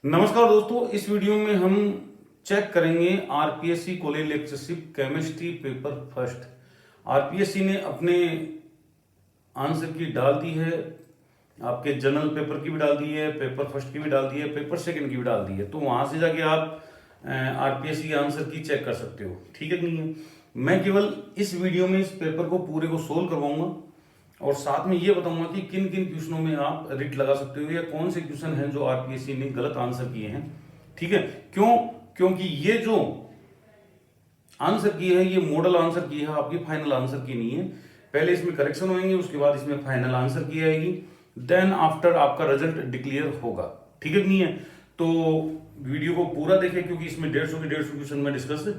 नमस्कार दोस्तों, इस वीडियो में हम चेक करेंगे RPSC college lectureship chemistry paper first. RPSC ने अपने आंसर की डाल दी है, आपके जनरल पेपर की भी डाल दी है, पेपर फर्स्ट की भी डाल दी है, पेपर सेकंड की भी डाल दी है। तो वहां से जाके आप आरपीएससी के आंसर की चेक कर सकते हो, ठीक है कि नहीं है। मैं केवल इस वीडियो में इस पेपर को पूरे को सोल्व करवाऊंगा और साथ में ये बताऊंगा कि किन किन क्वेश्चनों में आप रिट लगा सकते हो या कौन से क्वेश्चन हैं जो आरपीएससी ने गलत आंसर किए हैं, ठीक है। क्योंकि ये जो आंसर की है ये मॉडल आंसर की है, आपकी फाइनल आंसर की नहीं है। पहले इसमें करेक्शन होंगे, उसके बाद इसमें फाइनल आंसर की आएगी, देन आफ्टर आपका रिजल्ट डिक्लेयर होगा, ठीक है कि नहीं है। तो वीडियो को पूरा देखें क्योंकि इसमें 150 क्वेश्चन में डिस्कस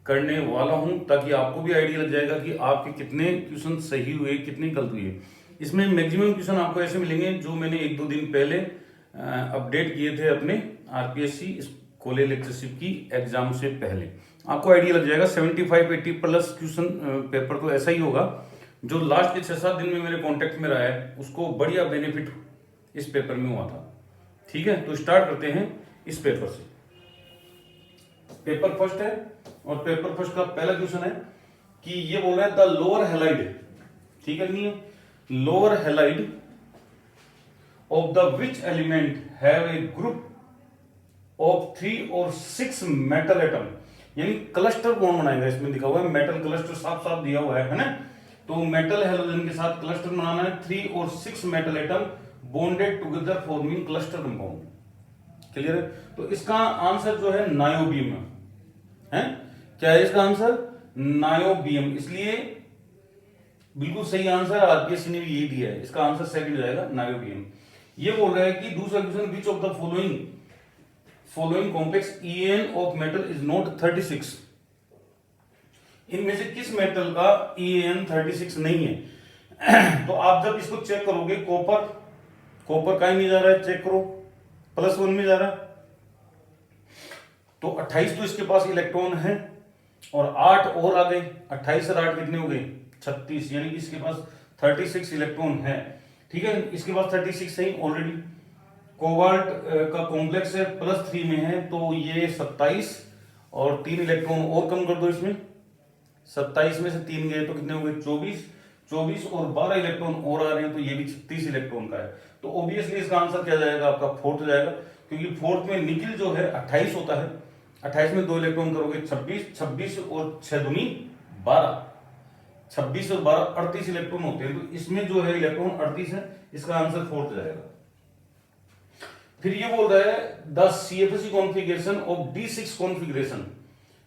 करने वाला हूं, ताकि आपको भी आइडिया लग जाएगा कि आपके कितने क्वेश्चन सही हुए, कितने गलत हुए। इसमें मैक्सिमम क्वेश्चन आपको ऐसे मिलेंगे जो मैंने 1-2 दिन पहले अपडेट किए थे अपने आरपीएससी कॉलेज लेक्चरशिप की एग्जाम से पहले। आपको आइडिया लग जाएगा। 75-80 प्लस क्वेश्चन पेपर तो ऐसा ही होगा। जो लास्ट के 6-7 दिन में मेरे कॉन्टेक्ट में रहा है उसको बढ़िया बेनिफिट इस पेपर में हुआ था, ठीक है। तो स्टार्ट करते हैं इस पेपर से। पेपर फर्स्ट है और पेपर फर्स्ट का पहला क्वेश्चन है कि ये बोल रहा है द लोअर हेलाइड, ठीक है नहीं है, lower halide of the which element have a group of 3 और 6 मेटल एटम, यानी क्लस्टर कौन बनाएगा। इसमें दिखा हुआ है मेटल क्लस्टर, साफ साफ दिया हुआ है ना। तो मेटल हेलोजन के साथ क्लस्टर बनाना है, 3 और 6 metal atom bonded together forming cluster compound. Clear है। तो इसका आंसर जो है नायोबियम है। क्या है इसका आंसर? नायोबियम। इसलिए बिल्कुल सही आंसर आरपीएससी ने भी यही दिया है। इसका आंसर सेकंड जाएगा, नायोबियम। ये बोल रहा है कि दूसरा question, which of the following complex EN of metal is not 36। इनमें से किस मेटल का EN 36 नहीं है। तो आप जब इसको चेक करोगे, कॉपर कहीं नहीं जा रहा है, चेक करो, +1 में जा रहा है। तो 28 तो इसके पास इलेक्ट्रॉन है और 8 और आ गए। 28 और 8 कितने हो गए? 36, यानी कि इसके पास 36 इलेक्ट्रॉन है, ठीक है। इसके पास 36 है ऑलरेडी। कोबाल्ट का कॉम्प्लेक्स है +3 में है, तो ये 27 और 3 इलेक्ट्रॉन और कम कर दो इसमें। 27 में से 3 गए तो कितने हो गए? 24 और 12 इलेक्ट्रॉन और आ रहे हैं, तो ये भी 36 इलेक्ट्रॉन का है। तो ऑब्वियसली इसका आंसर क्या जाएगा? आपका फोर्थ जाएगा, क्योंकि फोर्थ में निकिल जो है 28 होता है। 28 में 2 इलेक्ट्रॉन करोगे 26 और 6 दूनी 12, 26 और 12 38 इलेक्ट्रॉन होते हैं। तो इसमें जो है इलेक्ट्रॉन 38 है, इसका आंसर फोर्थ जाएगा। फिर ये बोल रहा है the CFC configuration of D6 configuration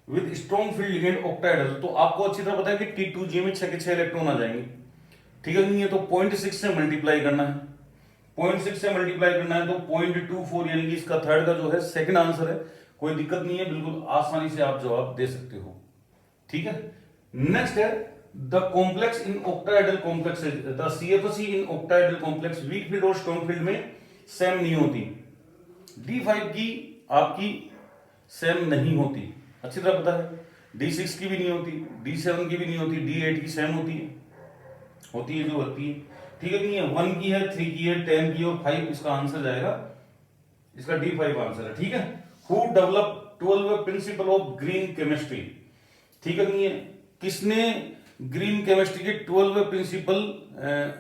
with strong field ligand octahedral. तो आपको अच्छी तरह पता है कि T2G में 6 के 6 इलेक्ट्रॉन आ जाएंगे, ठीक है नहीं है। तो 0.6 से मल्टीप्लाई करना है, 0.6 से मल्टीप्लाई करना है, तो 0.24, यानी कि इसका थर्ड का जो है सेकंड आंसर है। कोई दिक्कत नहीं है, बिल्कुल आसानी से आप जवाब दे सकते हो, ठीक है। नेक्स्ट है the complex in octahedral complex, the CFC in octahedral complex weak field और स्ट्रॉन्ग फील्ड में सेम नहीं होती। D5 की आपकी सेम नहीं होती, अच्छी तरह पता है। D6 की भी नहीं होती, D7 की भी नहीं होती, D8 की सेम होती है जो होती है, ठीक है नहीं है। 1 की है, 3 की है, 10 की और 5, इसका आंसर जाएगा, इसका D5 आंसर है, ठीक है। Who develop 12 principle of green chemistry, ठीक है नहीं है। किसने ग्रीन केमिस्ट्री के 12 प्रिंसिपल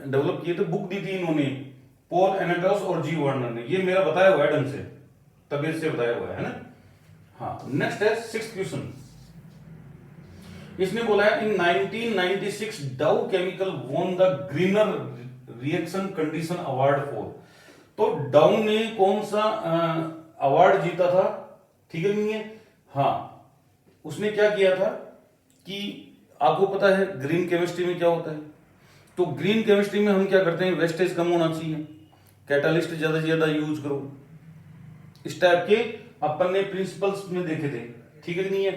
डेवलप किए थे? बुक दी थी इन्होंने, पॉल एनेटॉस और G. वार्नर ने। ये मेरा बताया हुआ है ढंग से, तबीयत से बताया हुआ है ना। हाँ, नेक्स्ट है 6th क्वेश्चन। इसने बोला है इन 1996 डाउ chemical won the greener reaction condition award for. तो डाउ ने कौन सा अवार्ड जीता था, ठीक है नहीं है। हाँ, उसने क्या किया था कि आपको पता है ग्रीन केमिस्ट्री में क्या होता है। तो ग्रीन केमिस्ट्री में हम क्या करते हैं, वेस्टेज कम होना चाहिए, कैटालिस्ट ज्यादा से ज्यादा यूज करो, इस टाइप के अपन ने प्रिंसिपल्स में देखे थे, ठीक है नहीं है।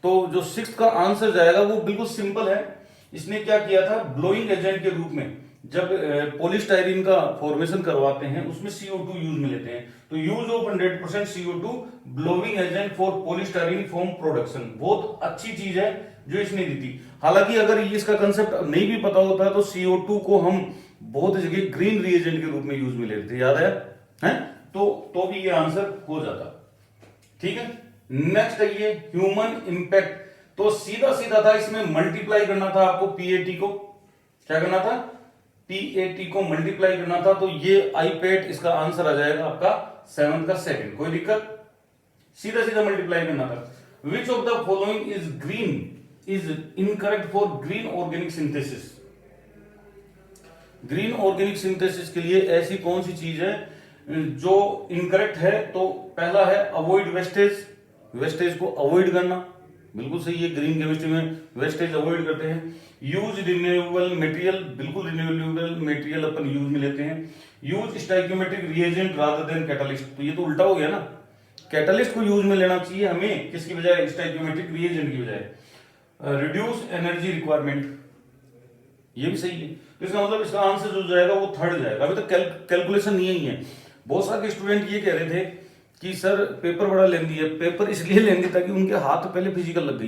तो जो 6th का आंसर जाएगा वो बिल्कुल सिंपल है। इसने क्या किया था, ब्लोइंग एजेंट के रूप में जब पॉलीस्टाइरीन का फॉर्मेशन करवाते हैं उसमें CO2 यूज में लेते हैं। तो use of 100% CO2 blowing agent for polystyrene foam production, बहुत अच्छी चीज है जो इसने दी थी। हालांकि अगर इसका कंसेप्ट नहीं भी पता होता तो CO2 को हम बहुत जगह ग्रीन रिएजेंट के रूप में यूज में लेते थे, याद है? तो भी ये आंसर हो जाता। ठीक है, नेक्स्ट है ये ह्यूमन इंपैक्ट। तो सीधा सीधा था, इसमें मल्टीप्लाई करना था आपको पीएटी को, क्या करना था, पीएटी को मल्टीप्लाई करना था। तो ये आईपैड इसका आंसर आ जाएगा आपका 7 का सेकंड, कोई दिक्कत, सीधा सीधा मल्टीप्लाई करना था। विच of the following is green is incorrect for green organic synthesis. Green organic synthesis के लिए ऐसी कौन सी चीज है जो इनकरेक्ट है? तो पहला है अवॉइड वेस्टेज, वेस्टेज को अवॉइड करना, बिल्कुल सही है, ग्रीन केमिस्ट्री में वेस्टेज अवॉइड करते हैं। यूज रिन्यूएबल मटेरियल, बिल्कुल रिन्यूएबल मटेरियल अपन यूज में लेते हैं। Use stoichiometric reagent rather than catalyst, तो ये तो उल्टा हो गया ना, कैटलिस्ट को यूज में लेना चाहिए हमें, किसकी बजाय, स्टाइक्योमेट्रिक रिएजेंट की बजाय। रिड्यूस एनर्जी रिक्वायरमेंट, ये भी सही है। तो इसका मतलब इसका आंसर जो जाएगा वो थर्ड जाएगा। अभी तक कैलकुलेशन नहीं है। बहुत सारे स्टूडेंट ये कह रहे थे कि सर पेपर बड़ा लेंदी है। पेपर इसलिए लेंदी ताकि उनके हाथ पहले फिजिकल लग गई,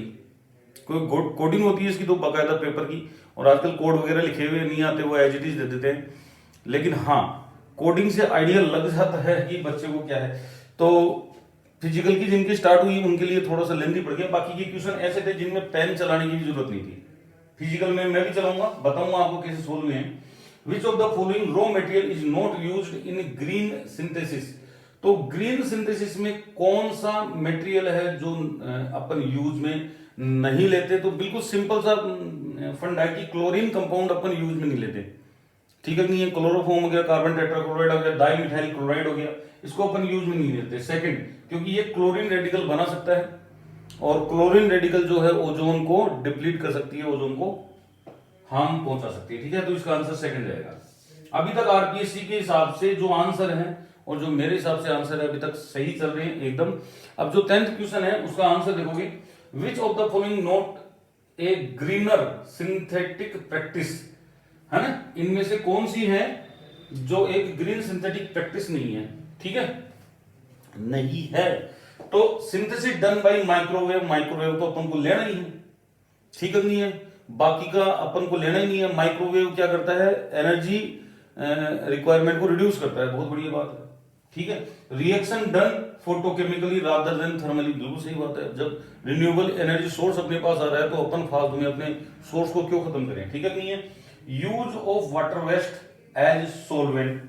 कोई कोडिंग होती है इसकी तो बाकायदा पेपर की, और आजकल कोड वगैरह लिखे हुए नहीं आते, वो एज इट इज दे देते हैं। लेकिन हाँ, कोडिंग से आइडिया लग जाता है कि बच्चे को क्या है। तो फिजिकल की जिनकी स्टार्ट हुई उनके लिए थोड़ा सा लेंदी पड़ गया। बाकी के क्वेश्चन ऐसे थे जिनमें पेन चलाने की भी जरूरत नहीं थी। फिजिकल में मैं भी चलाऊंगा, बताऊंगा आपको कैसे सोल्व हुए हैं। विच of the following raw material is not used in green synthesis. तो ग्रीन सिंथेसिस में कौन सा मटेरियल है जो अपन यूज में नहीं लेते? तो बिल्कुल सिंपल सा फंड है कि क्लोरीन कंपाउंड अपन यूज में नहीं लेते। ठीक है, नहीं है, क्लोरोफॉर्म हो गया, कार्बन टेट्राक्लोराइड हो गया, डाई मिथाइल क्लोराइड हो गया, इसको अपन यूज में नहीं लेते। सेकंड, क्योंकि ये क्लोरीन रेडिकल बना सकता है, और क्लोरीन रेडिकल जो है ओजोन को डिप्लीट कर सकती है, ओजोन को हार्म पहुंचा सकती है। ठीक है, तो इसका आंसर सेकंड रहेगा। अभी तक आरपीएससी के हिसाब से जो आंसर है और जो मेरे हिसाब से आंसर है अभी तक सही चल रहे हैं एकदम। अब जो 10th क्वेश्चन है उसका आंसर देखोगे, विच of the following not a greener synthetic practice, है ना, इनमें से कौन सी है जो एक ग्रीन सिंथेटिक प्रैक्टिस नहीं है? ठीक है, नहीं है। तो synthesis done by microwave, microwave तो अपन को लेना ही है, ठीक है, नहीं है, बाकी का अपन को लेना ही नहीं है। माइक्रोवेव क्या करता है, एनर्जी रिक्वायरमेंट को रिड्यूस करता है, बहुत बढ़िया बात है। ठीक है, reaction done photochemically rather than thermally, बिल्कुल सही बात है। जब रिन्यूएबल एनर्जी सोर्स अपने पास आ रहा है तो अपन फालतू में अपने सोर्स को क्यों खत्म करें? ठीक है, नहीं है। Use of water waste as solvent,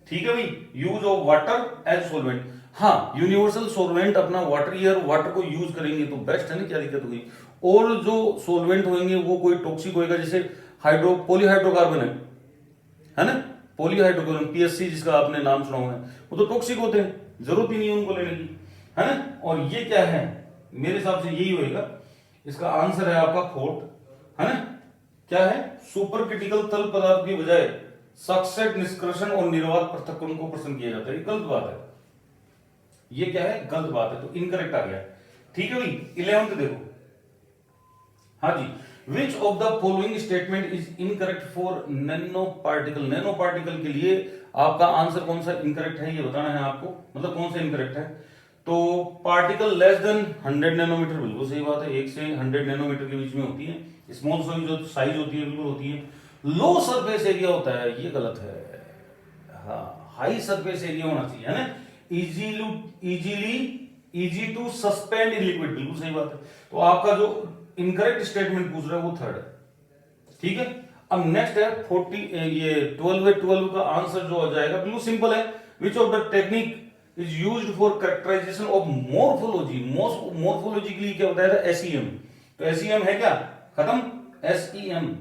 ठीक है भाई, use of water as solvent. हाँ, यूनिवर्सल सोलवेंट अपना वाटर ही है, वाटर को यूज करेंगे तो बेस्ट है ना, क्या दिक्कत होगी। और जो सोलवेंट होंगे वो कोई टॉक्सिक होएगा, जैसे पॉलीहाइड्रोकार्बन है ना, पॉलीहाइड्रोकार्बन पीएससी जिसका आपने नाम सुना हुआ है, वो तो टॉक्सिक होते हैं, जरूरत ही नहीं है उनको लेने की, है ना। और ये क्या है, मेरे हिसाब से यही होएगा, इसका आंसर है आपका फोर्थ, है ना। क्या है, सुपर क्रिटिकल तल पदार्थ की बजाय सक्सेट निष्कर्षण और निर्वात पृथक्करण को पसंद किया जाता है। ये गलत बात है, ये क्या है, गलत बात है, तो इनकरेक्ट आ गया। ठीक है भाई, 11th देखो, हाँ जी, which of the following statement is incorrect for nanoparticle. Nanoparticle के लिए आपका आंसर कौन सा इनकरेक्ट है ये बताना है आपको, मतलब कौन सा इनकरेक्ट है। तो पार्टिकल लेस देन 100 नैनोमीटर, बिल्कुल सही बात है, 1 से 100 नैनोमीटर के बीच में होती है। स्मॉल सोई जो साइज होती है बिल्कुल होती है। लो सरफेस एरिया होता है, ये गलत है। हाँ, हाई सरफेस एरिया होना चाहिए, है ना। Easy to suspend in liquid, बिल्कुल सही बात है। तो आपका जो इनकरेक्ट स्टेटमेंट पूछ रहा है वो थर्ड है। ठीक है, अब नेक्स्ट है 12 का आंसर जो हो जाएगा बिल्कुल सिंपल है। Which of the technique is used for characterization of morphology. Morphology के लिए क्या बताया था, एसईएम। तो एसईएम है क्या, खत्म, एसईएम।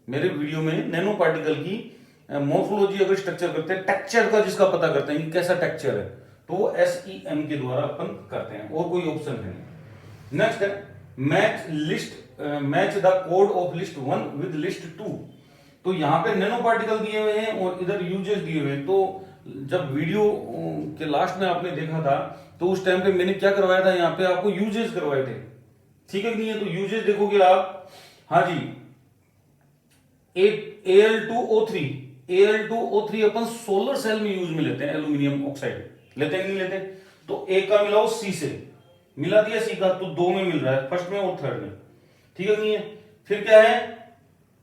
मेरे वीडियो में नैनो पार्टिकल की मोर्फोलॉजी अगर स्ट्रक्चर करते हैं, टेक्सचर का जिसका पता करते हैं कि कैसा टेक्सचर है, तो वो एसईएम के द्वारा अपन करते हैं, और कोई ऑप्शन है नहीं। नेक्स्ट है match the code of list 1 with list 2। तो यहां पे नैनो पार्टिकल दिए हुए हैं और इधर यूजेस दिए हुए हैं। तो जब वीडियो के लास्ट में आपने देखा था तो उस टाइम पे मैंने क्या करवाया था, यहाँ पे आपको यूजेस करवाए थे। ठीक है, नहीं है, तो यूजेस देखोगे आप, हाँ जी, Al2O3 अपन सोलर सेल में यूज में लेते हैं, एल्यूमिनियम ऑक्साइड लेते हैं, नहीं लेते। तो ए का मिलाओ सी से, मिला दिया सी का, तो 2 में मिल रहा है, फर्स्ट में और थर्ड में। ठीक है, नहीं है। फिर क्या है,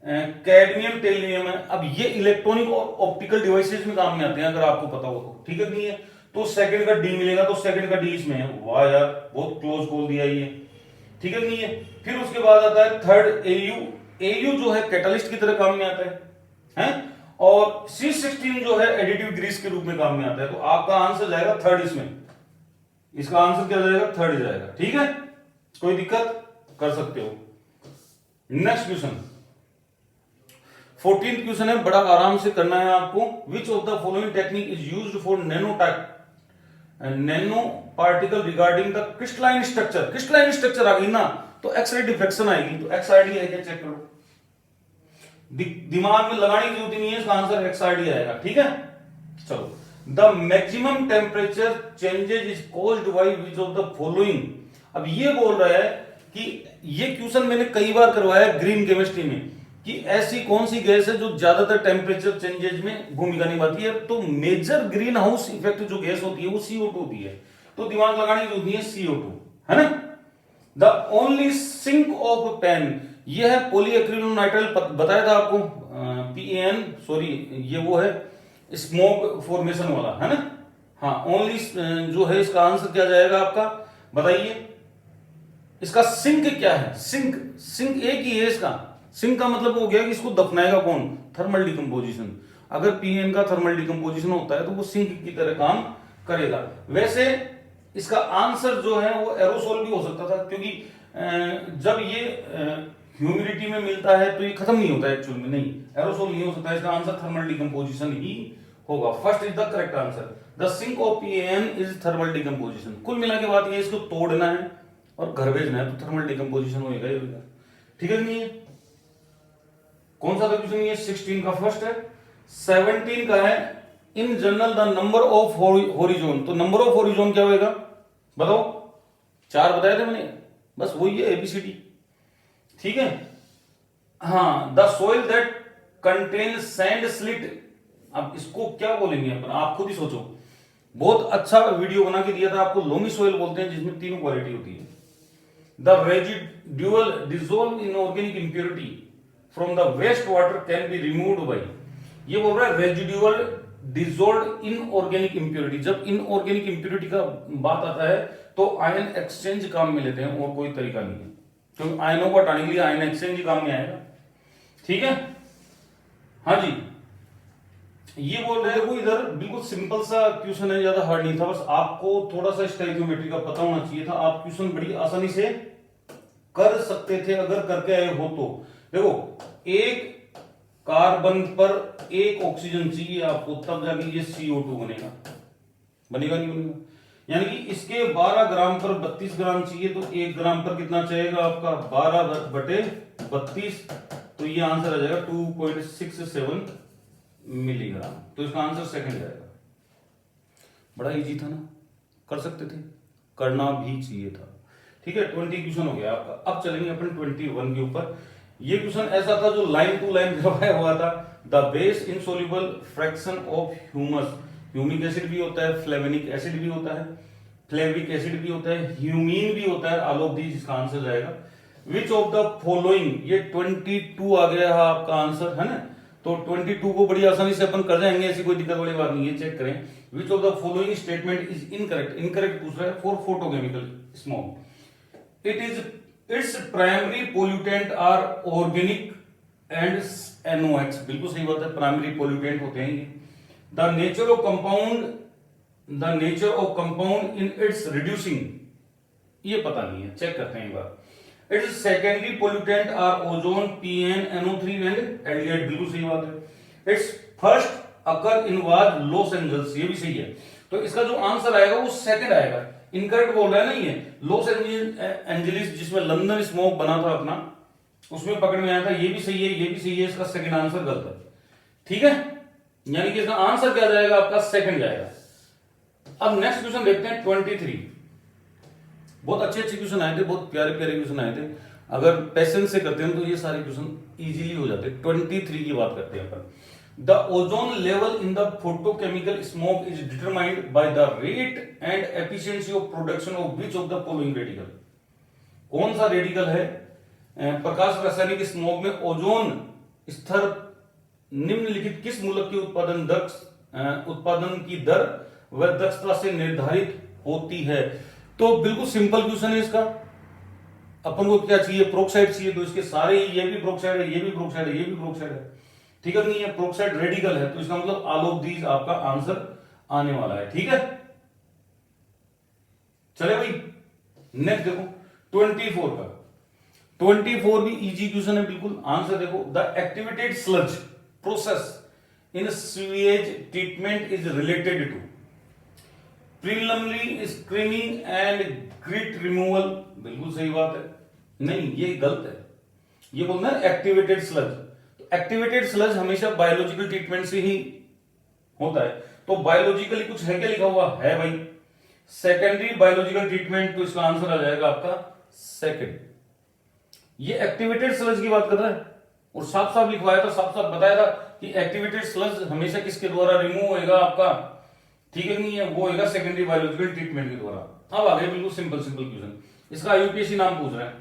कैडमियम टेलियम है। अब ये इलेक्ट्रॉनिक और ऑप्टिकल डिवाइसेस में काम में आते हैं, अगर आपको पता हो तो, ठीक है नहीं है? तो सेकंड का डी मिलेगा, तो सेकंड का डी इसमें है। वाह यार, बहुत क्लोज बोल दिया ये, ठीक है नहीं है? फिर उसके बाद आता है थर्ड एयू। एयू जो है कैटलिस्ट की तरह काम में आता है? और C16 जो है एडिटिव ग्रीस के रूप में काम में आता है। तो आपका आंसर जाएगा थर्ड इसमें, इसका आंसर क्या जाएगा? थर्ड जाएगा, ठीक है? कोई दिक्कत? कर सकते हो। नेक्स्ट क्वेश्चन 14th क्वेश्चन है, बड़ा आराम से करना है आपको। Which of the following technique is used for nanoparticle regarding the crystalline structure? Crystalline structure आ गई ना, तो एक्स-रे डिफ्रेक्शन आएगी। तो XRD है क्या, चेक करो। दिमाग में लगाने की जरूरत नहीं है, इसका आंसर XRD आएगा, ठीक है? चलो, the maximum temperature changes is caused by which of the following. अब ये बोल रहा है कि ये क्वेश्चन मैंने कई बार करवाया ग्रीन केमिस्ट्री में, कि ऐसी कौन सी गैस है जो ज्यादातर टेम्परेचर चेंजेज में भूमिका निभाती है? तो मेजर ग्रीन हाउस इफेक्ट जो गैस होती है वो CO2 होती है। तो दिमाग लगाने की जरूरत नहीं है, CO2 है ना। The only sink of PAN, ये है पॉलीएक्रिलोनाइट्राइल, बताया था आपको, PAN, सॉरी ये वो है स्मोक फॉर्मेशन वाला, है ना। हाँ, ओनली जो है इसका आंसर क्या जाएगा आपका, बताइए। इसका सिंक क्या है? सिंक, सिंक एक ही है इसका। सिंक का मतलब हो गया कि इसको दफनाएगा कौन? Thermal decomposition. अगर PN का थर्मल डिकम्पोजिशन होता है तो वो सिंक की तरह काम करेगा। वैसे इसका आंसर जो है वो एरोसोल भी हो सकता था, क्योंकि जब ये ह्यूमिडिटी में मिलता है तो ये खत्म नहीं होता है एक्चुअल में, नहीं, एरोसोल नहीं हो सकता। इसका आंसर थर्मल डिकम्पोजिशन ही होगा। First is the correct answer. The sink of PAN is thermal decomposition. कुल मिला के बात ये, इसको तोड़ना है और घर भेजना है तो थर्मल डिकम्पोजिशन होगा ही होगा, ठीक है नहीं है? कौन सा क्वेश्चन ये? 16 का फर्स्ट है। 17 का है, in general the number of horizon. तो नंबर ऑफ होरिजोन क्या होगा, बताओ? 4 बताए थे मैंने, बस वही है ABCD, ठीक है? हाँ, the soil that contain sand slit. अब इसको क्या बोलेंगे अपन, आप खुद ही सोचो। बहुत अच्छा वीडियो बना के दिया था आपको, लोमी सोइल बोलते हैं, जिसमें 3 क्वालिटी होती है। The residual dissolve inorganic impurity from the waste water can be removed by. ये बोल रहा है residual dissolve inorganic impurity. जब इन ऑर्गेनिक इंप्योरिटी का बात आता है तो आयन एक्सचेंज काम में लेते हैं, और कोई तरीका नहीं है। तो आयनों को हटाने के लिए आयन एक्सचेंज ही काम में आएगा, ठीक है? हाँ जी, ये बोल रहे हैं। देखो इधर बिल्कुल सिंपल सा क्वेश्चन है, ज्यादा हार्ड नहीं था, बस आपको थोड़ा सा स्टोइकियोमेट्री का पता होना चाहिए था। आप क्वेश्चन बड़ी आसानी से कर सकते थे अगर करके आए हो तो। देखो, एक कार्बन पर एक ऑक्सीजन चाहिए आपको, तब जाके ये CO2 बनेगा, बनेगा नहीं बनेगा? यानी कि इसके 12 ग्राम पर 32 ग्राम चाहिए, तो 1 ग्राम पर कितना चाहिएगा आपका? 12/32। तो ये आंसर आ जाएगा 2.67 मिलीग्राम। तो इसका आंसर सेकंड जाएगा। बड़ा इजी था ना, कर सकते थे, करना भी चाहिए था, ठीक है? 20 क्वेश्चन हो गया आपका। अब चलेंगे अपन 21 के ऊपर। ये क्वेश्चन ऐसा था जो लाइन टू लाइन करवाया हुआ था। The base insoluble fraction of humus, humic acid भी होता है, फ्लेवेनिक एसिड भी होता है, फ्लेविक एसिड भी होता है, ह्यूमीन भी होता है, ऑल ऑफ दीज इसका आंसर जाएगा। विच ऑफ द फॉलोइंग, ये 22 आ गया है आपका आंसर, है ना। तो 22 को बड़ी आसानी से अपन कर जाएंगे, ऐसी कोई दिक्कत वाली बात नहीं है। चेक करें, which of the following statement is incorrect. Incorrect पूछ रहा है for photochemical smog. It is its primary pollutant are organic and NOx। बिल्कुल सही बात है, प्राइमरी पोल्यूटेंट होते हैं ये। The nature of compound in its reducing, ये पता नहीं है, चेक करते हैं एक बार। Its secondary pollutant are ozone, PN, NO3 and aldehyde. बिल्कुल सही बात है। Its first occur in was Los Angeles, ये भी सही है। तो इसका जो आंसर आएगा वो सेकंड आएगा। इनकरेक्ट बोल रहा है ना ये, लॉस एंजलिस जिसमें लंदन स्मोक बना था अपना, उसमें पकड़ में आया था, ये भी सही है, ये भी सही है। इसका सेकंड आंसर गलत है, ठीक है? यानी कि इसका आंसर क्या जाएगा आपका? सेकंड जाएगा। अब नेक्स्ट क्वेश्चन देखते हैं 23। बहुत अच्छे क्वेश्चन आए थे, बहुत प्यारे प्यारे क्वेश्चन आए थे। अगर पेशेंस से करते हैं तो ये सारे क्वेश्चन इजीली हो जाते हैं। 23 की बात करते हैं अपन। The ozone level in the photochemical smoke is determined by the rate and efficiency of production of which of the following radical. कौन सा रेडिकल है प्रकाश रासायनिक स्मोक में ओजोन स्तर निम्नलिखित किस मूलक की उत्पादन की दर व दक्षता से निर्धारित होती है? तो बिल्कुल सिंपल क्वेश्चन है इसका। अपन को क्या चाहिए? प्रोक्साइड चाहिए, तो इसके सारे ये भी प्रोक्साइड है, ये भी प्रोक्साइड है, ये भी प्रोक्साइड है, ठीक है नहीं है? प्रोक्साइड रेडिकल है, तो इसका मतलब ऑल ऑफ दीज आपका आंसर आने वाला है, ठीक है। चले भाई, नेक्स्ट देखो 24 का। 24 भी इजी क्वेश्चन है बिल्कुल। आंसर देखो, the activated sludge process in sewage treatment is related to preliminary screening and grit removal. बिल्कुल सही बात है, नहीं ये गलत है, ये बोलना है एक्टिवेटेड स्लज। तो एक्टिवेटेड स्लज हमेशा बायोलॉजिकल ट्रीटमेंट से ही होता है, तो बायोलॉजिकली कुछ है क्या लिखा हुआ है भाई? सेकेंडरी बायोलॉजिकल ट्रीटमेंट, तो इसका आंसर आ जाएगा आपका सेकेंड। ये एक्टिवेटेड स्लज की बात कर रहा है और साफ साफ लिखवाया था, साफ साफ बताया था कि एक्टिवेटेड स्लज हमेशा किसके द्वारा रिमूव होएगा आपका, ठीक है नहीं है? वो होएगा सेकेंडरी बायोलॉजिकल ट्रीटमेंट के द्वारा। अब आगे बिल्कुल सिंपल सिंपल क्वेश्चन। इसका आईयूपीएससी नाम पूछ रहा है,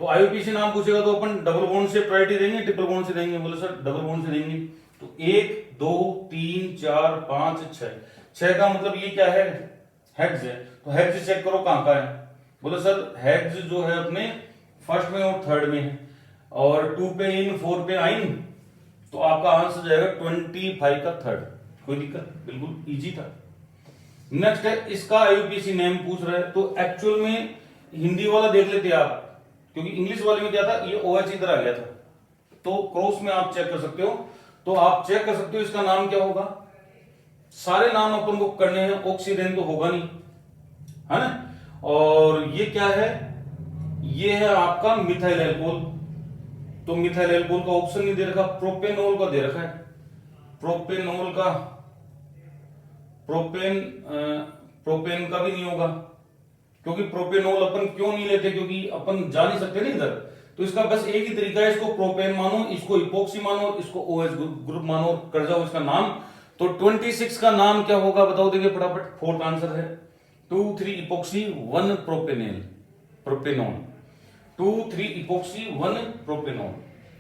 तो आईयूपीएससी नाम पूछेगा तो अपन डबल बॉन्ड से प्रायोरिटी देंगे, ट्रिपल बॉन्ड से देंगे? बोले सर डबल बॉन्ड से देंगे। तो 1 2 3 4 5 6, 6 का मतलब ये क्या है? हेक्स है। तो हेक्स चेक करो कहां का है। बोले सर हेक्स जो है अपने फर्स्ट में और थर्ड में है, और 2 पे इन 4 पे आइन, तो आपका आंसर जाएगा 25 का थर्ड। कोई दिक्कत? बिल्कुल इजी था। नेक्स्ट है, इसका आईयूपीएससी नेम पूछ रहा है, तो एक्चुअल में हिंदी वाला देख लेते आप, क्योंकि इंग्लिश वाले में क्या था, ये OH इधर आ गया था, तो क्रॉस में आप चेक कर सकते हो। तो आप चेक कर सकते हो इसका नाम क्या होगा। सारे नाम अपन को करने हैं, ऑक्सीडेन तो होगा नहीं, है ना? और ये क्या है? ये है आपका मिथाइल एल्कोहल, तो मिथाइल एल्कोहल का ऑप्शन नहीं दे रखा, प्रोपेनॉल का दे रखा है। प्रोपेनॉल का, प्रोपेन का भी नहीं होगा, क्योंकि प्रोपेनॉल अपन क्यों नहीं लेते? क्योंकि अपन जा नहीं सकते ना इधर, तो इसका बस एक ही तरीका है, इसको प्रोपेन मानो, इसको इपोक्सी मानो, इसको OH ग्रुप मानो, कर जाओ इसका नाम। तो 26 का नाम क्या होगा बताओ? देखिए फटाफट, फोर्थ आंसर है 2 3 epoxy 1 propanol, propanol 2 3 epoxy 1 propanol.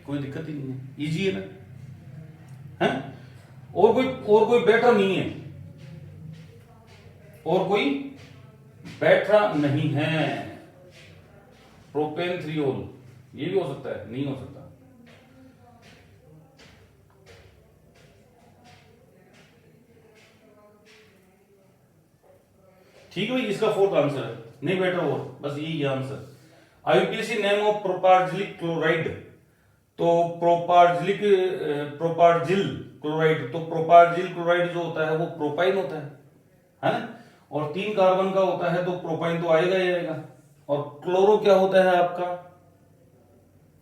कोई दिक्कत ही नहीं है, इजी है ना, है? और कोई बैठा नहीं है, और कोई बैठा नहीं है। प्रोपेन थ्रियोल, ये भी हो सकता है, नहीं हो सकता। ठीक है भाई, इसका फोर्थ आंसर है, नहीं बैठा और बस यही answer. IUPAC name of propargylic chloride, तो प्रोपार्जिल क्लोराइड, तो प्रोपार्जिल क्लोराइड जो होता है वो प्रोपाइन होता है ना? और 3 कार्बन का होता है, तो प्रोपाइन तो आएगा ही आएगा। और क्लोरो क्या होता है आपका?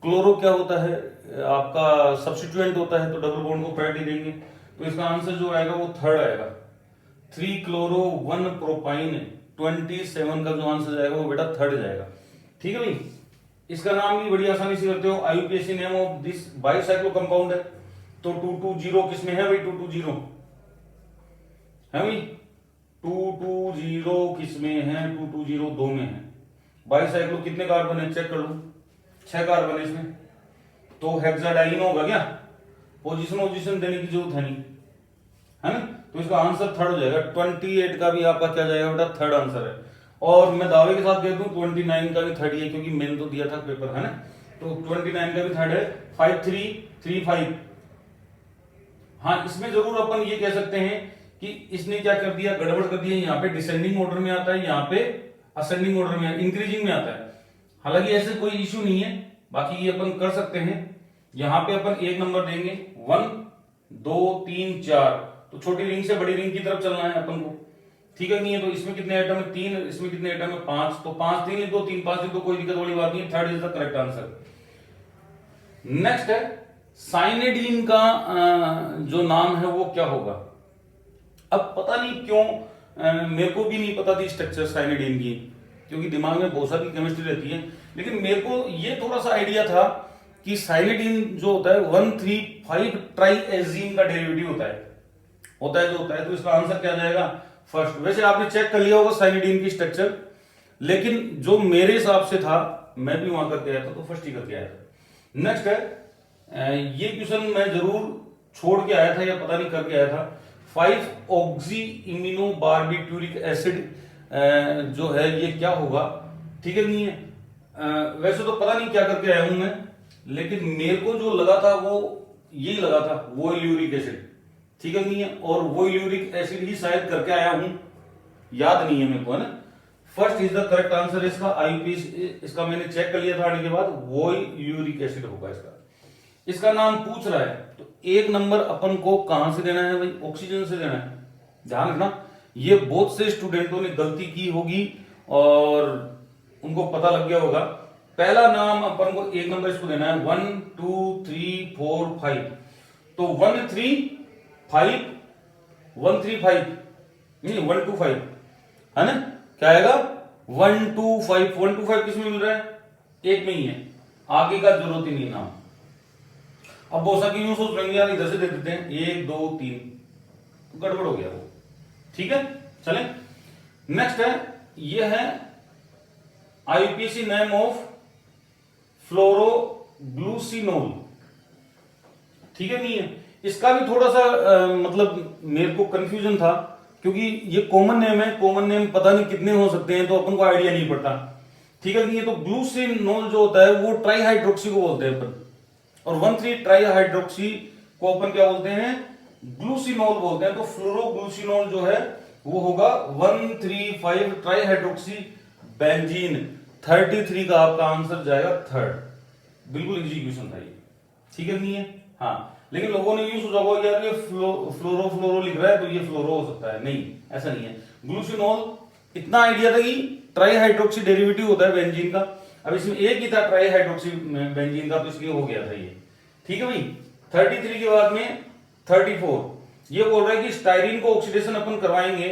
क्लोरो क्या होता है आपका? सब्स्टिट्यूएंट होता है, तो डबल बॉन्ड को प्रायोरिटी देंगे, तो इसका आंसर जो आएगा वो थर्ड आएगा, 3 क्लोरो 1 प्रोपाइन। 27 का जो आंसर जाएगा वो बेटा थर्ड जाएगा, ठीक है भाई। इसका नाम भी बड़ी आसानी से करते हो, IUPAC name of this bicyclo compound है, तो 220 किसमें है भाई? 220 है भाई, 220 किसमें है? 220 2 में है। बायोसाइक्लो कितने कार्बन है चेक कर लो, 6 कार्बन है इसमें, तो हेक्साडाइन होगा क्या? पोजीशन देने की जरूरत है नहीं, है ना? तो इसका आंसर थर्ड हो जाएगा। 28 का भी आपका क्या जाएगा बेटा? थर्ड आंसर है। और मैं दावे के साथ कह दूं 29 का भी थर्ड ही है, क्योंकि मैंने तो दिया था पेपर, है ना? तो 29 का भी थर्ड है। 5 3 3 5। हाँ, इसमें जरूर अपन ये कह सकते हैं कि इसने क्या कर दिया, गड़बड़ कर दिया। यहाँ पे डिसेंडिंग ऑर्डर में आता है, यहाँ पे असेंडिंग ऑर्डर में, इंक्रीजिंग में आता है। हालांकि ऐसे कोई इश्यू नहीं है, बाकी ये अपन कर सकते हैं। यहाँ पे अपन 1 नंबर देंगे, 1 2 3 4, तो छोटी रिंग से बड़ी रिंग की तरफ चलना है अपन को, ठीक है नहीं है? तो इसमें कितने आइटम है? 3, इसमें कितने आइटम है? 5, तो 5 3 लिख दो, 3 5 लिख दो, कोई दिक्कत वाली बात नहीं है। Third is the correct answer. Next है साइनेडीन का जो नाम है वो क्या होगा? अब पता नहीं क्यों मेरे को भी नहीं पता थी स्ट्रक्चर साइनेडीन की, क्योंकि दिमाग में बहुत सारी केमिस्ट्री रहती है, लेकिन मेरे को ये थोड़ा सा आइडिया था कि साइनेडीन जो होता है 1,3,5 ट्राइएजीन का डेरिवेटिव होता है जो होता है, तो इसका आंसर क्या जाएगा? फर्स्ट। वैसे आपने चेक कर लिया होगा साइनेडीन की स्ट्रक्चर, लेकिन जो मेरे हिसाब से था, मैं भी वहां करके आया था, तो फर्स्ट ही करके आया था। नेक्स्ट है ये क्वेश्चन मैं जरूर छोड़ के आया था या पता नहीं करके आया था। 5 ऑक्सी इम्यूनो बारबिट्यूरिक एसिड जो है ये क्या होगा, ठीक है नहीं है। वैसे तो पता नहीं क्या करके आया हूं मैं, लेकिन मेरे को जो लगा था वो यही लगा था, वो यूरिक एसिड, ठीक है नहीं है। और वो यूरिक एसिड ही शायद करके आया हूं, याद नहीं है मेरे को, है ना। First is the correct answer इसका आईयूपीएसी, इसका मैंने चेक कर लिया था आने के बाद, वो यूरिक एसिड होगा इसका। इसका नाम पूछ रहा है तो 1 नंबर अपन को कहां से देना है भाई, ऑक्सीजन से देना है। ध्यान रखना, ये बहुत से स्टूडेंटों ने गलती की होगी और उनको पता लग गया होगा। पहला नाम अपन को 1 नंबर इसको देना है 1 2 3 4 5, तो 1 3 5 1 3 5 नहीं 1 2 5 है ना, क्या आएगा 1 2 5। 1 2 5 किसमें मिल रहा है, एक में ही है, आगे का जरूरत ही नहीं नाम। अब बहुत सारे यूं सोच लेंगे यार इधर से दे देते हैं 1 2 3, तो गड़बड़ हो गया वो, ठीक है। चलें नेक्स्ट है, ये है आईयूपीएसी नेम ऑफ फ्लोरोग्लूसिनोल, ठीक है नहीं है। इसका भी थोड़ा सा मतलब मेरे को कंफ्यूजन था, क्योंकि ये कॉमन नेम है, कॉमन नेम पता नहीं कितने हो सकते हैं, तो अपन को आइडिया नहीं पड़ता, ठीक है नहीं है। तो ग्लूसिनोल जो होता है वो ट्राईहाइड्रोक्सी को बोलते हैं अपन, और 1,3 ट्राईहाइड्रोक्सी को अपन क्या बोलते हैं, ग्लूसिनोल बोलते हैं। तो फ्लोरोग्लूसिनोल जो है वो होगा 1,3,5 ट्राईहाइड्रोक्सी बेंजीन। 33 का आपका आंसर जाएगा थर्ड। बिल्कुल इजी क्वेश्चन था ये, ठीक है नहीं है। हाँ, लेकिन लोगों ने यूं सोचा होगा यार ये फ्लोरो फ्लोरो लिख रहा है तो ये फ्लोरो हो सकता है, नहीं ऐसा नहीं है। ग्लूसिनोल इतना आइडिया था कि ट्राईहाइड्रोक्सी डेरिवेटिव होता है बेंजीन का, अब इसमें एक ही था ट्राईहाइड्रोक्सी बेंजीन का, तो इसलिए हो गया था ये, ठीक है भाई। 33 के बाद में 34 ये बोल रहा है कि स्टाइरिन को ऑक्सीडेशन अपन करवाएंगे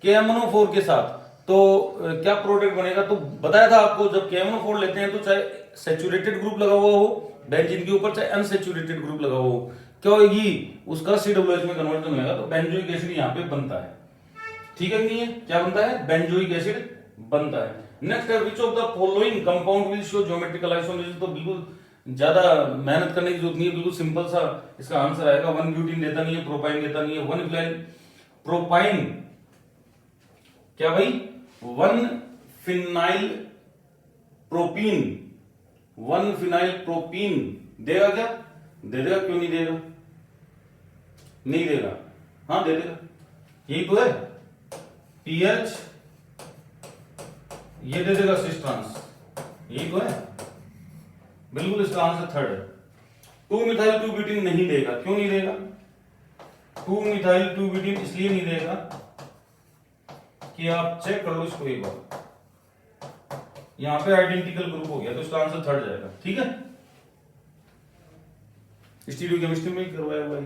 KMnO4 के साथ, तो क्या प्रोडक्ट बनेगा। तो बताया था आपको, जब KMnO4 लेते हैं तो चाहे सैचुरेटेड ग्रुप लगा हुआ हो बेंजीन के ऊपर, चाहे अनसैचुरेटेड ग्रुप लगा हुआ हो, क्या होगी उसका COOH में कन्वर्जन होगा, तो बेंजोइक एसिड यहाँ पे बनता है, ठीक है नहीं है। क्या बनता है, बेंजोइक एसिड बनता है। नेक्स्ट है which of the following compound will show geometrical isomerism, तो बिल्कुल ज्यादा मेहनत करने की जरूरत नहीं है, बिल्कुल सिंपल सा इसका आंसर आएगा। 1 ब्यूटीन देता नहीं है, प्रोपाइन देता नहीं है, 1 फिनाइल प्रोपाइन, क्या भाई 1 फिनाइल प्रोपीन, 1 फिनाइल प्रोपीन देगा क्या, दे देगा, क्यों नहीं देगा, नहीं देगा, हाँ दे देगा, यही तो है। पीएच ये दे देगा सिस ट्रांस, यही तो है, बिल्कुल इसका आंसर थर्ड है। 2 मिथाइल 2 ब्यूटीन नहीं देगा, क्यों नहीं देगा, 2 मिथाइल 2 ब्यूटीन इसलिए नहीं देगा कि आप चेक कर लो इसको एक बार, यहां पे आइडेंटिकल ग्रुप हो गया, तो इसका आंसर थर्ड जाएगा, ठीक है। स्टीरियो केमिस्ट्री में ही करवाया हुआ है,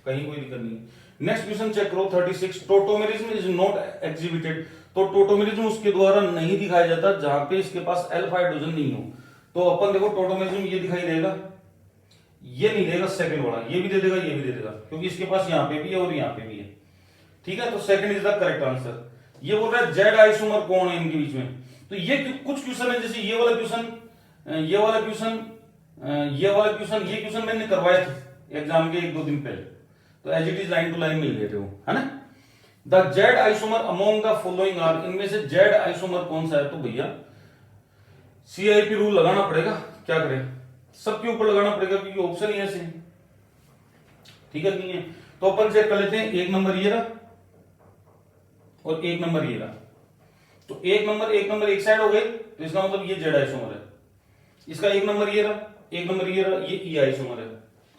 कहीं कोई दिक्कत नहीं। नेक्स्ट क्वेश्चन चेक करो 36, टोटोमेरिज्म इज नॉट एग्जिबिटेड, तो टोटोमेरिज्म उसके द्वारा नहीं दिखाया जाता जहां पे इसके पास अल्फा हाइड्रोजन नहीं हो। तो अपन देखो टोटोमेरिज्म ये दिखाई देगा, ये नहीं देगा, सेकंड वाला ये भी दे देगा, ये भी दे देगा, क्योंकि इसके पास यहाँ पे भी है और यहाँ पे भी है, ठीक है। तो second is the correct answer. ये बोल रहा है जेड आइसोमर कौन है इनके बीच में, तो ये कुछ क्वेश्चन है, जैसे ये वाला क्वेश्चन, ये वाला क्वेश्चन, ये वाला क्वेश्चन, ये क्वेश्चन मैंने करवाए थे एग्जाम के 1-2 दिन पहले, तो as it is line to line मिल गए थे वो, है ना। The Z isomer among the following are, इनमें से जेड आइसोमर कौन सा है, तो भैया CIP रूल लगाना पड़ेगा, क्या करें, सबके ऊपर लगाना पड़ेगा क्योंकि ऑप्शन ही ऐसे हैं, ठीक है नहीं है। तो अपन चेक कर लेते हैं, 1 नंबर ये रहा और 1 नंबर ये रहा, तो 1 नंबर एक साइड हो गए, तो इसका मतलब ये जेड आइसोमर है। इसका 1 नंबर ये रहा, 1 नंबर ये रहा, ये ई आइसोमर है,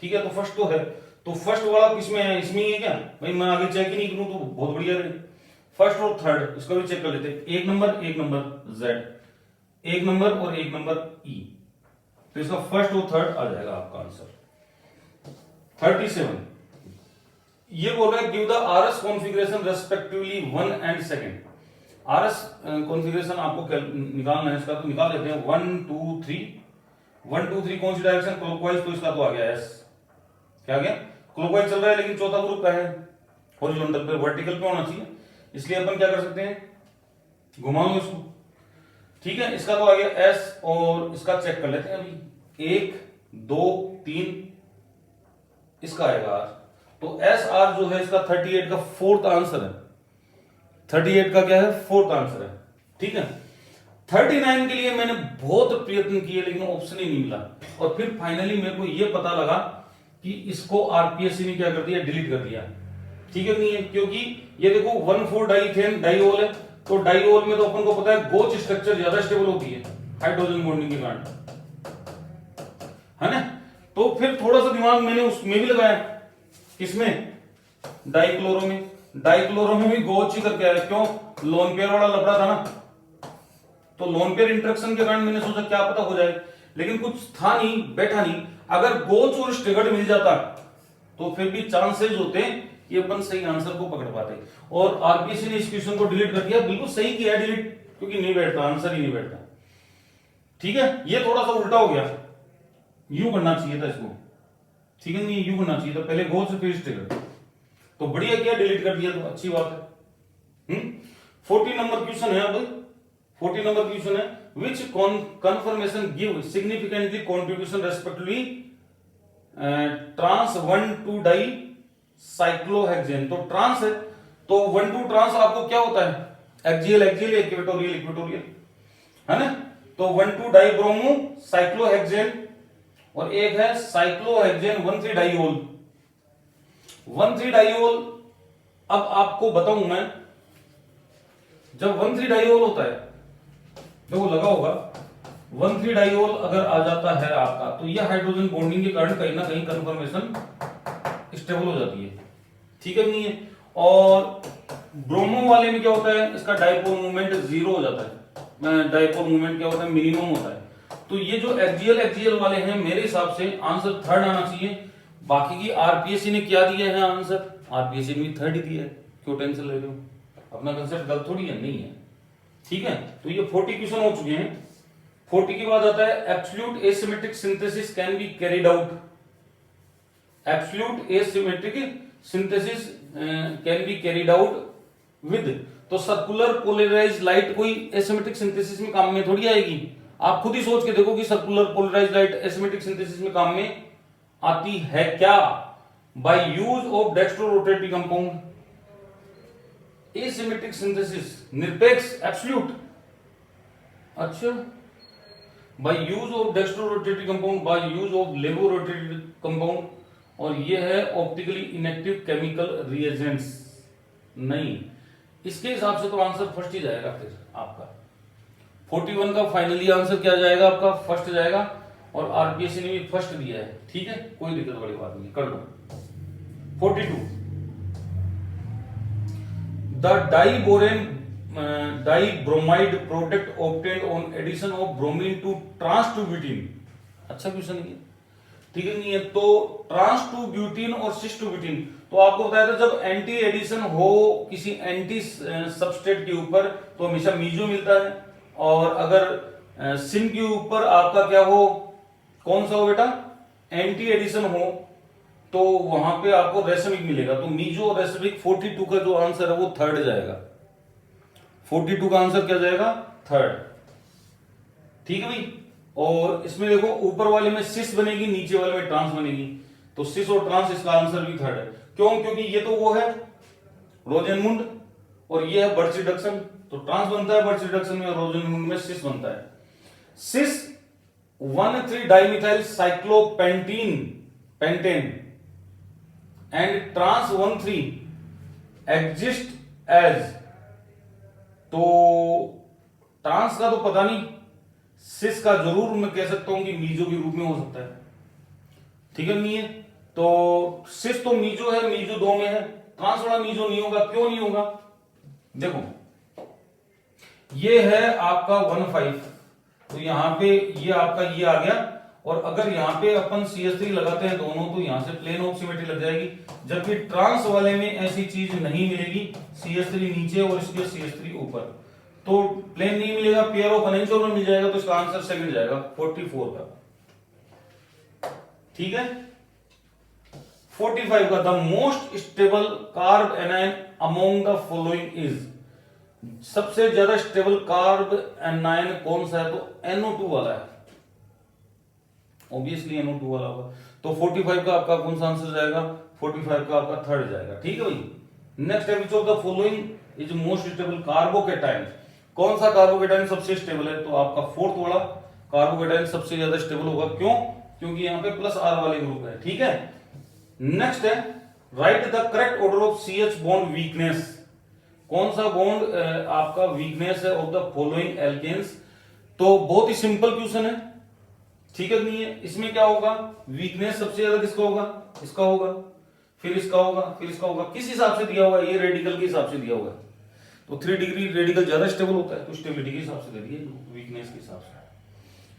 ठीक है। तो फर्स्ट तो है, तो फर्स्ट वाला किसमें है, इसमें ही है क्या भाई, मैं आगे चेक ही नहीं करूं तो बहुत बढ़िया रहे। फर्स्ट और थर्ड इसका भी चेक कर लेते हैं, 1 नंबर जेड, 1 नंबर और 1 नंबर ई, तो इसका फर्स्ट और थर्ड आ जाएगा आपका आंसर। 37 ये बोल रहा है give the RS configuration respectively 1 and 2। RS configuration आपको निकालना है इसका, तो निकाल लेते हैं 1 2 3 1 2 3 कौन सी डायरेक्शन, क्लॉकवाइज, तो इसका तो आ गया एस, क्या आ गया, क्लॉकवाइज चल रहा है, लेकिन चौथा ग्रुप का है हॉरिजॉन्टल पे, वर्टिकल पे होना चाहिए, इसलिए अपन क्या कर सकते हैं, घुमा लो इसको, ठीक है। इसका तो आ गया एस, और इसका चेक कर लेते हैं अभी, 1 2 3 इसका आएगा आर। तो एस आर जो है इसका 38 का फोर्थ आंसर है। 38 का क्या है? फोर्थ आंसर है। ठीक है। 39 के लिए मैंने बहुत प्रयत्न किए लेकिन ऑप्शन ही नहीं मिला, और फिर फाइनली मेरे को यह पता लगा कि इसको आरपीएससी ने क्या कर दिया? डिलीट कर दिया। ठीक है नहीं है, क्योंकि ये देखो 1,4 डाइथेन डाइओल है, तो डाइओल में तो अपन को पता है गोच स्ट्रक्चर ज्यादा स्टेबल होती है हाइड्रोजन बॉन्डिंग के कारण, है ना। तो फिर थोड़ा सा दिमाग मैंने उसमें भी लगाया, किसमें? डाइक्लोरो में। डाइक्लोरो में भी गोच ही करके आया, क्यों? लोन पेयर वाला लफड़ा था ना, तो लोन पेयर इंटरेक्शन के कारण मैंने सोचा क्या पता हो जाए, लेकिन कुछ था नहीं, बैठा नहीं। अगर गोच और स्टेगर्ड मिल जाता तो फिर भी चांसेस होते कि अपन सही आंसर को पकड़ पाते। और आरपीएससी ने इस क्वेश्चन को डिलीट कर दिया, बिल्कुल सही किया डिलीट, क्योंकि नहीं बैठता, आंसर ही नहीं बैठता। ठीक है, ये थोड़ा सा उल्टा हो गया, यूं करना चाहिए था इसको। ठीक है, नहीं यूं करना चाहिए था, पहले गोच फिर स्टेगर्ड। तो बढ़िया किया, डिलीट कर दिया, तो अच्छी बात है। 40 नंबर क्वेश्चन है। अब 40 नंबर क्वेश्चन है, which conformation give significantly contribution respectively trans 1,2 डाइसाइक्लोहेक्सेन। तो ट्रांस है, तो 1,2 ट्रांस आपको क्या होता है? एक्सियल एक्सियल, इक्वेटोरियल इक्वेटोरियल, है ना। तो 1,2 डाइब्रोमो साइक्लोहेक्सेन, और एक है साइक्लोहेक्सेन 1,3 डाइओल। 1,3 डाइओल, अब आपको बताऊं मैं, जब 1,3 डाइओल होता है, देखो लगा होगा 1,3 डाइओल अगर आ जाता है आपका, तो यह हाइड्रोजन बॉन्डिंग के कारण कहीं ना कहीं कन्फर्मेशन स्टेबल हो जाती है। ठीक है नहीं है। और ब्रोमो वाले में क्या होता है? इसका डाइपोल मूवमेंट 0 हो जाता है। डाइपोल मूवमेंट क्या होता है? मिनिमम होता है। तो ये जो एक्सियल एक्सियल वाले हैं, मेरे हिसाब से आंसर थर्ड आना चाहिए। बाकी की आरपीएससी ने क्या दिया है आंसर? आरपीएससी ने भी थर्ड ही दिया है, क्यों टेंशन ले रहे हो? अपना कंसेप्ट गलत थोड़ी है, नहीं है। ठीक है, तो ये 40 क्वेश्चन हो चुके हैं। 40 के बाद आता है absolute asymmetric synthesis can be carried out. Absolute asymmetric synthesis can be carried out with, तो सर्कुलर पोलराइज्ड लाइट कोई एसिमेट्रिक सिंथेसिस में काम में थोड़ी आएगी। आप खुद ही सोच के देखो कि circular polarised light asymmetric synthesis में काम में आती है क्या? By use of dextrorotatory compound. Asymmetric synthesis निरपेक्ष एब्सोल्यूट, अच्छा, by use of dextrorotatory compound, by use of levorotatory compound, और ये है ऑप्टिकली इनएक्टिव केमिकल रिएजेंट्स। नहीं, इसके हिसाब से तो आंसर फर्स्ट ही जाएगा। फिर आपका 41 का फाइनली आंसर क्या जाएगा? आपका फर्स्ट जाएगा, और आरपीएससी ने भी फर्स्ट दिया है। ठीक है, कोई दिक्कत वाली बात नहीं, कर लो। 42, the dibromide product obtained on addition of bromine to trans-2-butene। अच्छा क्वेश्चन है, ठीक है नहीं है। तो ट्रांस-2-ब्यूटीन और सिस-2-ब्यूटीन, तो आपको बताया था जब एंटी एडिशन हो किसी एंटी सबस्ट्रेट के ऊपर तो हमेशा मीजो मिलता है, और अगर सिन के ऊपर आपका क्या हो, कौन सा हो बेटा? एंटी एडिशन हो, तो वहां पे आपको रेसमिक मिलेगा। तो मीजो और रेसमिक 42 का जो आंसर है वो थर्ड जाएगा। 42 का आंसर क्या जाएगा? थर्ड। ठीक है भाई। और इसमें देखो ऊपर वाले में सिस बनेगी, नीचे वाले में ट्रांस बनेगी, तो सिस और ट्रांस इसका आंसर भी थर्ड है। क्यों? क्योंकि ये तो वो है रोजेनमुंड और ये है बर्च रिडक्शन, तो ट्रांस बनता है बर्च रिडक्शन में, और रोजेनमुंड में सिस बनता है। Cis 1,3 dimethyl cyclopentene pentane and trans 1,3 exist as, तो ट्रांस का तो पता नहीं, सिस का जरूर मैं कह सकता हूं कि मीजो के रूप में हो सकता है। ठीक है नहीं है। तो सिस तो मीजो है, मीजो 2 में है, ट्रांस वाला मीजो नहीं होगा। क्यों नहीं होगा? देखो ये है आपका 1,5, तो यहां पे ये आपका ये आ गया, और अगर यहां पे अपन CH3 लगाते हैं दोनों, तो यहां से प्लेन ऑफ सिमेट्री लग जाएगी, जबकि ट्रांस वाले में ऐसी चीज नहीं मिलेगी। CH3 नीचे और इसके CH3 ऊपर, तो प्लेन नहीं मिलेगा, पेयर ऑफ अनइंचोर में मिल जाएगा, तो इसका आंसर सेकंड जाएगा 44 का। ठीक है। 45 का, the most stable carb anion among the following is, सबसे ज्यादा स्टेबल कार्ब एनायन कौन सा है? तो NO2 वाला है। ऑब्वियसली NO2 वाला होगा। तो 45 का आपका कौन सा आंसर जाएगा? 45 का आपका थर्ड जाएगा। ठीक है भाई। नेक्स्ट है, which of the following is most stable carbocation? कौन सा कार्बोकेटाइन सबसे स्टेबल है? तो आपका फोर्थ वाला कार्बोकेटाइन सबसे ज्यादा स्टेबल होगा। क्यों? क्योंकि यहाँ पे प्लस R वाले ग्रुप है। ठीक है। नेक्स्ट है, right the correct order of CH bond weakness. कौन सा बॉन्ड आपका वीकनेस है ऑफ द फॉलोइंग एल्केन्स? तो बहुत ही सिंपल क्वेश्चन है, ठीक है नहीं है? इसमें क्या होगा? वीकनेस सबसे ज्यादा किसका होगा? इसका होगा, फिर इसका होगा, फिर इसका होगा। किस हिसाब से दिया होगा? ये रेडिकल के हिसाब से दिया होगा। तो 3 डिग्री रेडिकल ज्यादा स्टेबल होता है, तो स्टेबिलिटी के हिसाब से दे दिए, वीकनेस के हिसाब से।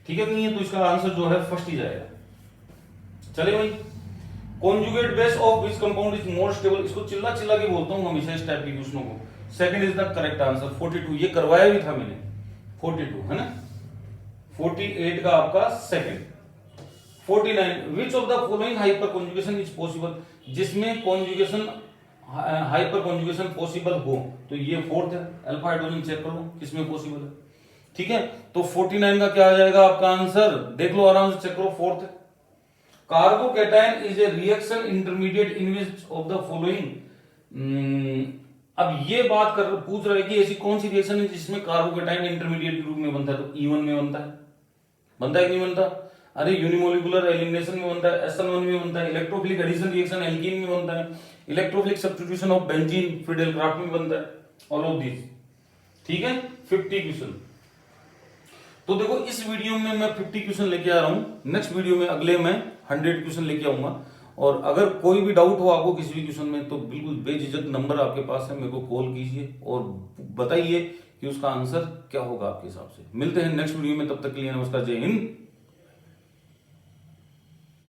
ठीक है नहीं है? तो इसका आंसर जो है फर्स्ट ही जाएगा। चले भाई, conjugate base of which compound is more stable? इसको चिल्ला चिल्ला के बोलता हूं हमेशा इस टाइप के क्वेश्चनों को। Second is the correct answer 42। ये करवाया भी था मैंने, 42 है ना। 48 का आपका second. 49 which of the following hyper conjugation is possible? जिसमें कॉन्जुगेशन हाइपर कॉन्जुगेशन पॉसिबल हो, तो ये फोर्थ है। अल्फा हाइड्रोजन चेक कर लो किसमें पॉसिबल है। ठीक है, तो 49 का क्या आ जाएगा आपका आंसर? देख लो आराम से, चेक करो, फोर्थ है। Carbocation is a reaction intermediate in which of the following. अब ये बात कर पूछ रहे कि ऐसी कौन सी रिएक्शन है जिसमें कार्बोकेटाइन इंटरमीडिएट ग्रुप में बनता है? तो E1 में बनता है। बनता है कि नहीं बनता? अरे यूनिमोलिकुलर एलिमिनेशन में बनता है, SN1 में बनता है, इलेक्ट्रोफिलिक एडिशन रिएक्शन एल्कीन में बनता है, electrophilic substitution of benzene Fidel craft में बनता है, ऑल ऑफ दिस। ठीक है, 50 क्वेश्चन। तो देखो इस वीडियो में मैं 50 क्वेश्चन लेके आ रहा हूं, नेक्स्ट वीडियो में अगले मैं 100 क्वेश्चन लेके आऊंगा। और अगर कोई भी डाउट हो आपको किसी भी क्वेश्चन में, तो बिल्कुल बेझिझक नंबर आपके पास है, मेरे को कॉल कीजिए और बताइए कि उसका आंसर क्या होगा आपके हिसाब से। मिलते हैं नेक्स्ट वीडियो में, तब तक के लिए नमस्कार, जय हिंद।